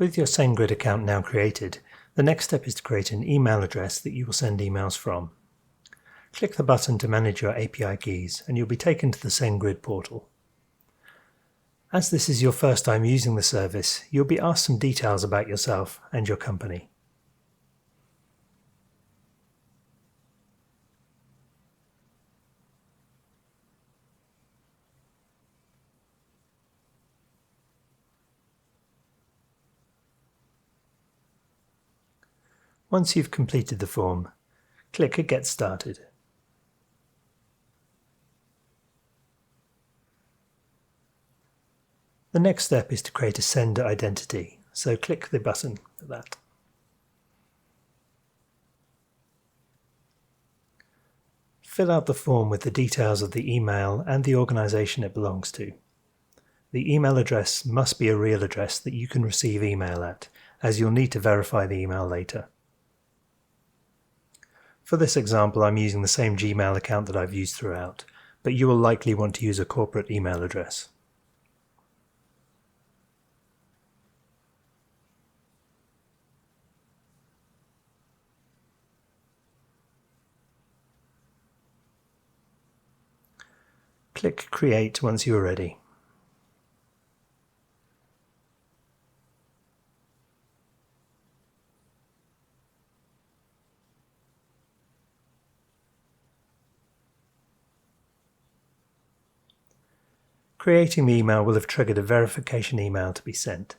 With your SendGrid account now created, the next step is to create an email address that you will send emails from. Click the button to manage your API keys and you'll be taken to the SendGrid portal. As this is your first time using the service, you'll be asked some details about yourself and your company. Once you've completed the form, click Get Started. The next step is to create a sender identity, so click the button for that. Fill out the form with the details of the email and the organization it belongs to. The email address must be a real address that you can receive email at, as you'll need to verify the email later. For this example, I'm using the same Gmail account that I've used throughout, but you will likely want to use a corporate email address. Click Create once you are ready. Creating the email will have triggered a verification email to be sent.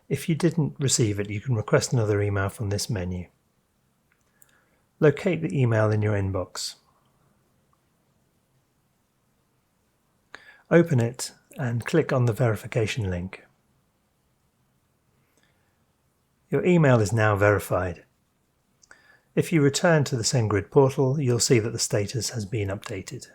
If you didn't receive it, you can request another email from this menu. Locate the email in your inbox. Open it and click on the verification link. Your email is now verified. If you return to the SendGrid portal, you'll see that the status has been updated.